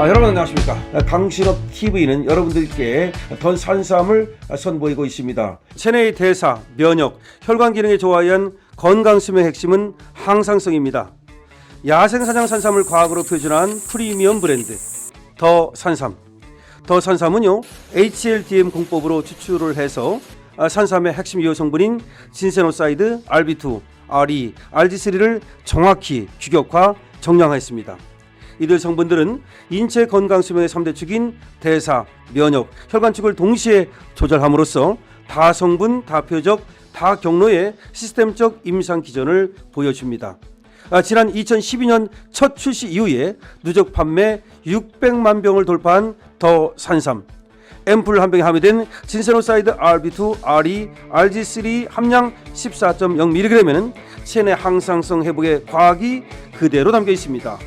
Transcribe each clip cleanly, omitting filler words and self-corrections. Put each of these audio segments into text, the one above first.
여러분 안녕하십니까. 강신업 TV는 여러분들께 더 산삼을 선보이고 있습니다. 체내의 대사, 면역, 혈관 기능에 좋아한 건강수명의 핵심은 항상성입니다. 야생사냥 산삼을 과학으로 표준한 프리미엄 브랜드 더 산삼. 더 산삼은요 HLDM 공법으로 추출을 해서 산삼의 핵심 유효 성분인 진세노사이드, RB2, RE, RG3를 정확히 규격화, 정량했습니다. 이들 성분들은 인체 건강 수명의 3대 축인 대사, 면역, 혈관 축을 동시에 조절함으로써 다성분, 다표적, 다경로의 시스템적 임상 기전을 보여줍니다. 지난 2012년 첫 출시 이후에 누적 판매 600만 병을 돌파한 더 산삼. 앰플 한 병에 함유된 진세노사이드 RB2, RE, RG3 함량 14.0mg에는 체내 항상성 회복의 과학이 그대로 담겨 있습니다.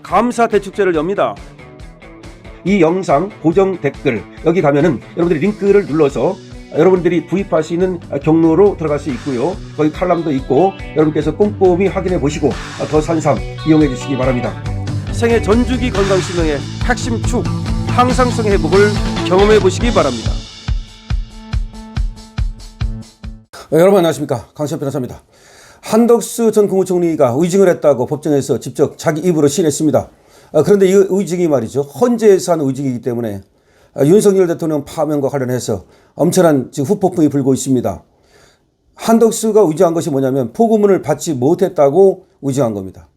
감사 대축제를 엽니다. 이 영상 고정 댓글 여기 가면은 여러분들이 링크를 눌러서 여러분들이 구입할 수 있는 경로로 들어갈 수 있고요. 거기 칼럼도 있고 여러분께서 꼼꼼히 확인해 보시고 더 산삼 이용해 주시기 바랍니다. 생애 전주기 건강수명의 핵심 축 항상성 회복을 경험해 보시기 바랍니다. 여러분 안녕하십니까. 강신업 변호사입니다. 한덕수 전 국무총리가 의증을 했다고 법정에서 직접 자기 입으로 시인했습니다. 그런데 이 의증이 말이죠. 헌재에서 한 의증이기 때문에 윤석열 대통령 파면과 관련해서 엄청난 지금 후폭풍이 불고 있습니다. 한덕수가 의증한 것이 뭐냐면 포고문을 받지 못했다고 의증한 겁니다.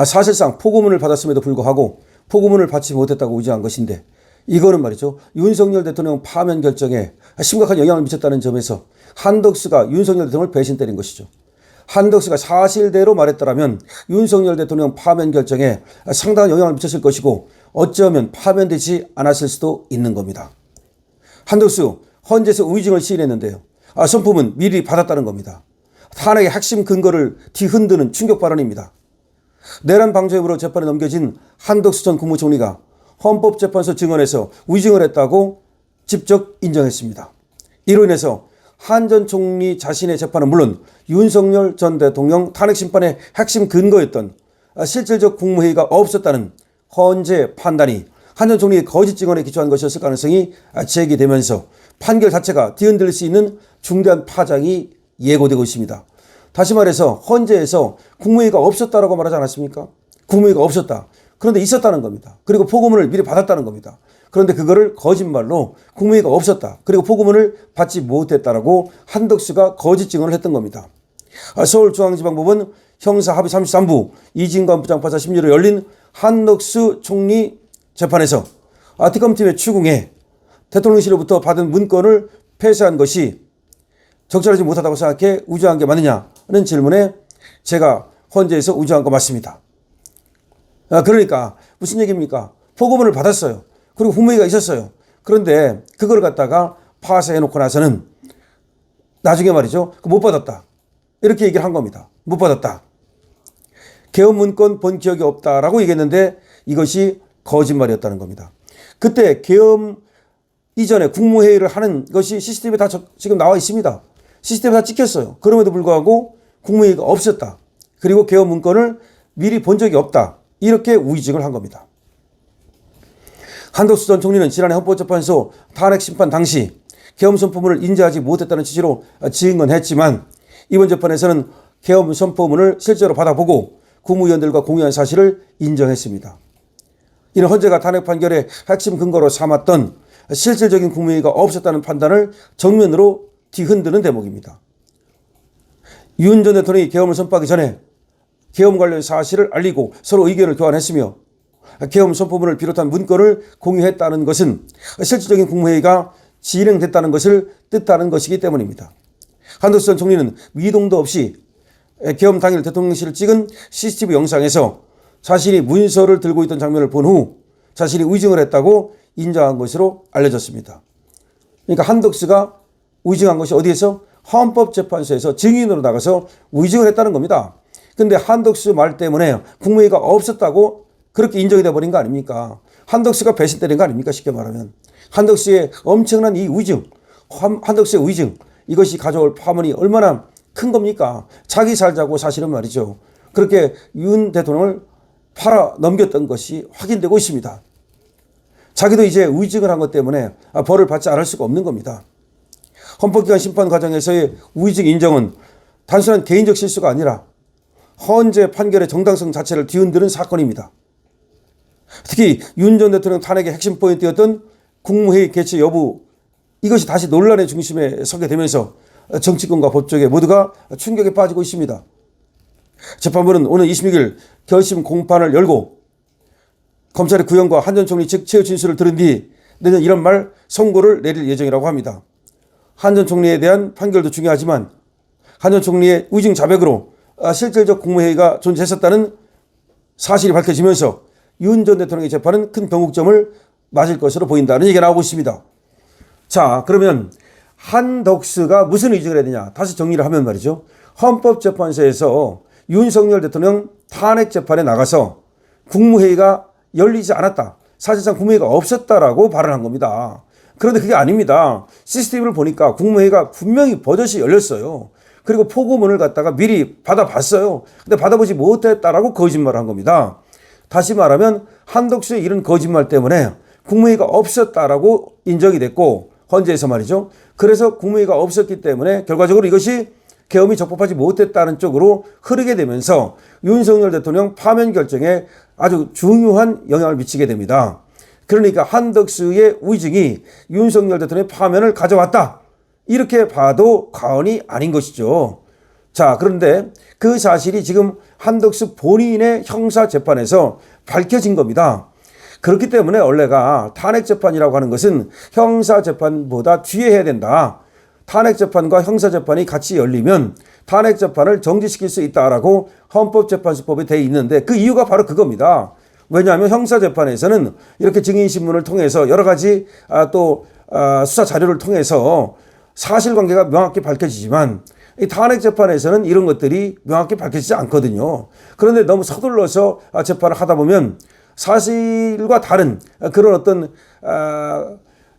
사실상 포고문을 받았음에도 불구하고 포고문을 받지 못했다고 의증한 것인데 이거는 말이죠. 윤석열 대통령 파면 결정에 심각한 영향을 미쳤다는 점에서 한덕수가 윤석열 대통령을 배신 때린 것이죠. 한덕수가 사실대로 말했더라면 윤석열 대통령 파면 결정에 상당한 영향을 미쳤을 것이고 어쩌면 파면되지 않았을 수도 있는 겁니다. 한덕수 헌재에서 의증을 시인했는데요. 선포문 미리 받았다는 겁니다. 탄핵의 핵심 근거를 뒤흔드는 충격 발언입니다. 내란 방조협으로 재판에 넘겨진 한덕수 전 국무총리가 헌법재판소 증언에서 의증을 했다고 직접 인정했습니다. 이로 인해서 한 전 총리 자신의 재판은 물론 윤석열 전 대통령 탄핵 심판의 핵심 근거였던 실질적 국무회의가 없었다는 헌재 판단이 한 전 총리의 거짓 증언에 기초한 것이었을 가능성이 제기되면서 판결 자체가 뒤흔들 수 있는 중대한 파장이 예고되고 있습니다. 다시 말해서 헌재에서 국무회의가 없었다라고 말하지 않았습니까? 국무회의가 없었다. 그런데 있었다는 겁니다. 그리고 포고문을 미리 받았다는 겁니다. 그런데 그거를 거짓말로 국무회의가 없었다. 그리고 포고문을 받지 못했다라고 한덕수가 거짓 증언을 했던 겁니다. 서울중앙지방법원 형사합의 33부 이진관 부장판사 심리로 열린 한덕수 총리 재판에서 특검팀의 추궁에 대통령실로부터 받은 문건을 폐쇄한 것이 적절하지 못하다고 생각해 의증한 게 맞느냐는 질문에 제가 헌재에서 의증한 거 맞습니다. 그러니까 무슨 얘기입니까? 포고문을 받았어요. 그리고 국무회의가 있었어요. 그런데 그걸 갖다가 파쇄해놓고 나서는 나중에 말이죠. 못 받았다. 이렇게 얘기를 한 겁니다. 못 받았다. 개헌 문건 본 기억이 없다라고 얘기했는데 이것이 거짓말이었다는 겁니다. 그때 개헌 이전에 국무회의를 하는 것이 CCTV에 다 지금 나와 있습니다. CCTV에 다 찍혔어요. 그럼에도 불구하고 국무회의가 없었다. 그리고 개헌 문건을 미리 본 적이 없다. 이렇게 의증을 한 겁니다. 한덕수 전 총리는 지난해 헌법재판소 탄핵 심판 당시 계엄 선포문을 인지하지 못했다는 취지로 증언했지만 이번 재판에서는 계엄 선포문을 실제로 받아보고 국무위원들과 공유한 사실을 인정했습니다. 이는 헌재가 탄핵 판결의 핵심 근거로 삼았던 실질적인 국무회의가 없었다는 판단을 정면으로 뒤흔드는 대목입니다. 윤 전 대통령이 계엄을 선포하기 전에 계엄 관련 사실을 알리고 서로 의견을 교환했으며 계엄 선포문을 비롯한 문건을 공유했다는 것은 실질적인 국무회의가 진행됐다는 것을 뜻하는 것이기 때문입니다. 한덕수 전 총리는 미동도 없이 계엄 당일 대통령실을 찍은 CCTV 영상에서 자신이 문서를 들고 있던 장면을 본 후 자신이 의증을 했다고 인정한 것으로 알려졌습니다. 그러니까 한덕수가 의증한 것이 어디에서? 헌법재판소에서 증인으로 나가서 의증을 했다는 겁니다. 근데 한덕수 말 때문에 국무회의가 없었다고 그렇게 인정이 돼버린 거 아닙니까? 한덕수가 배신 때린 거 아닙니까? 쉽게 말하면. 한덕수의 엄청난 이 의증, 한덕수의 의증, 이것이 가져올 파문이 얼마나 큰 겁니까? 자기 살자고 사실은 말이죠. 그렇게 윤 대통령을 팔아 넘겼던 것이 확인되고 있습니다. 자기도 이제 우의증을 한 것 때문에 벌을 받지 않을 수가 없는 겁니다. 헌법기관 심판 과정에서의 우의증 인정은 단순한 개인적 실수가 아니라 헌재 판결의 정당성 자체를 뒤흔드는 사건입니다. 특히 윤 전 대통령 탄핵의 핵심 포인트였던 국무회의 개최 여부, 이것이 다시 논란의 중심에 서게 되면서 정치권과 법조계 모두가 충격에 빠지고 있습니다. 재판부는 오늘 26일 결심 공판을 열고 검찰의 구형과 한 전 총리 측 최후 진술을 들은 뒤 내년 1월 말 선고를 내릴 예정이라고 합니다. 한 전 총리에 대한 판결도 중요하지만 한 전 총리의 우의증 자백으로 실질적 국무회의가 존재했었다는 사실이 밝혀지면서 윤 전 대통령의 재판은 큰 변곡점을 맞을 것으로 보인다는 얘기가 나오고 있습니다. 자, 그러면 한덕수가 무슨 의증을 했느냐, 다시 정리를 하면 말이죠. 헌법재판소에서 윤석열 대통령 탄핵 재판에 나가서 국무회의가 열리지 않았다, 사실상 국무회의가 없었다라고 발언한 겁니다. 그런데 그게 아닙니다. CCTV를 보니까 국무회의가 분명히 버젓이 열렸어요. 그리고 포고문을 갖다가 미리 받아봤어요. 근데 받아보지 못했다라고 거짓말을 한 겁니다. 다시 말하면 한덕수의 이런 거짓말 때문에 국무회의가 없었다라고 인정이 됐고, 헌재에서 말이죠. 그래서 국무회의가 없었기 때문에 결과적으로 이것이 계엄이 적법하지 못했다는 쪽으로 흐르게 되면서 윤석열 대통령 파면 결정에 아주 중요한 영향을 미치게 됩니다. 그러니까 한덕수의 우의증이 윤석열 대통령의 파면을 가져왔다, 이렇게 봐도 과언이 아닌 것이죠. 자, 그런데 그 사실이 지금 한덕수 본인의 형사재판에서 밝혀진 겁니다. 그렇기 때문에 원래가 탄핵재판이라고 하는 것은 형사재판보다 뒤에 해야 된다. 탄핵재판과 형사재판이 같이 열리면 탄핵재판을 정지시킬 수 있다라고 헌법재판소법에 되어 있는데, 그 이유가 바로 그겁니다. 왜냐하면 형사재판에서는 이렇게 증인신문을 통해서 여러 가지 수사 자료를 통해서 사실관계가 명확히 밝혀지지만, 이 탄핵재판에서는 이런 것들이 명확히 밝혀지지 않거든요. 그런데 너무 서둘러서 재판을 하다 보면 사실과 다른 그런 어떤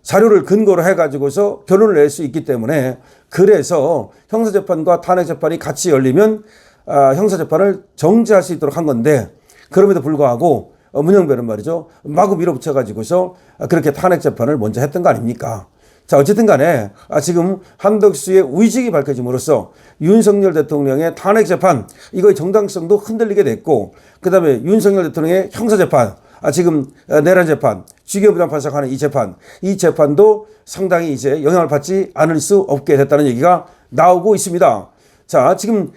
자료를 근거로 해가지고서 결론을 낼 수 있기 때문에, 그래서 형사재판과 탄핵재판이 같이 열리면 형사재판을 정지할 수 있도록 한 건데, 그럼에도 불구하고 문영배는 말이죠, 마구 밀어붙여가지고서 그렇게 탄핵재판을 먼저 했던 거 아닙니까? 자, 어쨌든 간에 지금 한덕수의 우의증이 밝혀짐으로써 윤석열 대통령의 탄핵재판, 이거의 정당성도 흔들리게 됐고, 그 다음에 윤석열 대통령의 형사재판, 지금 내란재판, 쥐교부장 발생하는 이 재판도 상당히 이제 영향을 받지 않을 수 없게 됐다는 얘기가 나오고 있습니다. 자, 지금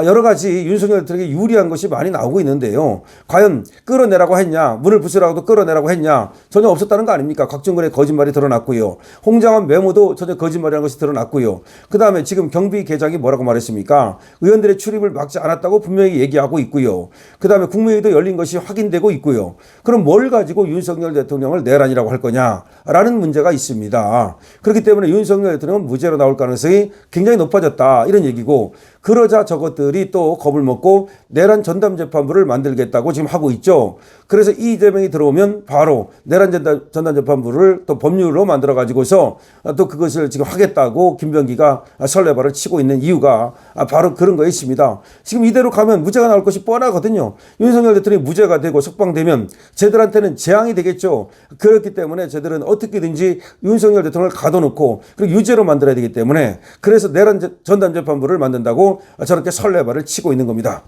여러 가지 윤석열 대통령에게 유리한 것이 많이 나오고 있는데요. 과연 끌어내라고 했냐, 문을 부수라고도 끌어내라고 했냐, 전혀 없었다는 거 아닙니까? 곽종근의 거짓말이 드러났고요. 홍장한 메모도 전혀 거짓말이라는 것이 드러났고요. 그 다음에 지금 경비계장이 뭐라고 말했습니까? 의원들의 출입을 막지 않았다고 분명히 얘기하고 있고요. 그 다음에 국무회의도 열린 것이 확인되고 있고요. 그럼 뭘 가지고 윤석열 대통령을 내란이라고 할 거냐라는 문제가 있습니다. 그렇기 때문에 윤석열 대통령은 무죄로 나올 가능성이 굉장히 높아졌다, 이런 얘기고, 그러자 저것들이 또 겁을 먹고 내란 전담재판부를 만들겠다고 지금 하고 있죠. 그래서 이재명이 들어오면 바로 내란 전담재판부를 또 법률로 만들어 가지고서 또 그것을 지금 하겠다고 김병기가 설레발을 치고 있는 이유가 바로 그런 거에 있습니다. 지금 이대로 가면 무죄가 나올 것이 뻔하거든요. 윤석열 대통령이 무죄가 되고 석방되면 쟤들한테는 재앙이 되겠죠. 그렇기 때문에 쟤들은 어떻게든지 윤석열 대통령을 가둬놓고 그리고 유죄로 만들어야 되기 때문에, 그래서 내란 전담재판부를 만든다고 저렇게 설레발을 치고 있는 겁니다.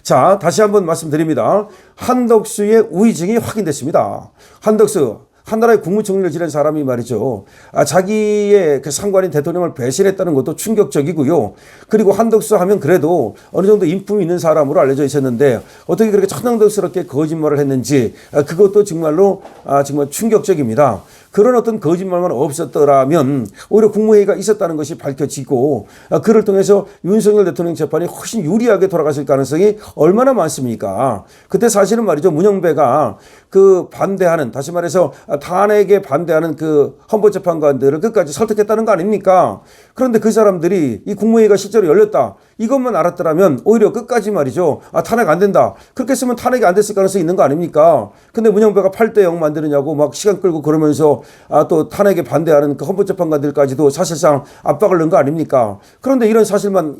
자, 다시 한번 말씀드립니다. 한덕수의 우의증이 확인됐습니다. 한덕수, 한나라의 국무총리를 지낸 사람이 말이죠. 자기의 그 상관인 대통령을 배신했다는 것도 충격적이고요. 그리고 한덕수 하면 그래도 어느 정도 인품이 있는 사람으로 알려져 있었는데 어떻게 그렇게 천황덕스럽게 거짓말을 했는지, 그것도 정말로 정말 충격적입니다. 그런 어떤 거짓말만 없었더라면 오히려 국무회의가 있었다는 것이 밝혀지고, 그를 통해서 윤석열 대통령 재판이 훨씬 유리하게 돌아갔을 가능성이 얼마나 많습니까? 그때 사실은 말이죠, 문영배가 그 반대하는, 다시 말해서 탄핵에 반대하는 그 헌법재판관들을 끝까지 설득했다는 거 아닙니까? 그런데 그 사람들이 이 국무회의가 실제로 열렸다, 이것만 알았더라면 오히려 끝까지 말이죠, 탄핵 안 된다, 그렇게 쓰면 탄핵이 안 됐을 가능성이 있는 거 아닙니까? 근데 문영배가 8대0 만드느냐고 막 시간 끌고 그러면서 또 탄핵에 반대하는 그 헌법재판관들까지도 사실상 압박을 넣은 거 아닙니까? 그런데 이런 사실만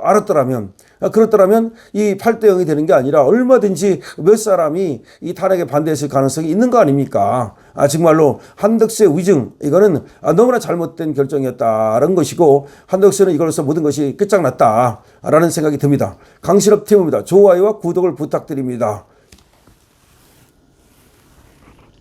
알았더라면, 그렇더라면 이 8대 0이 되는 게 아니라 얼마든지 몇 사람이 이 탄핵에 반대했을 가능성이 있는 거 아닙니까? 정말로 한덕수의 위증, 이거는 너무나 잘못된 결정이었다라는 것이고, 한덕수는 이걸로서 모든 것이 끝장났다라는 생각이 듭니다. 강신업 팀입니다. 좋아요와 구독을 부탁드립니다.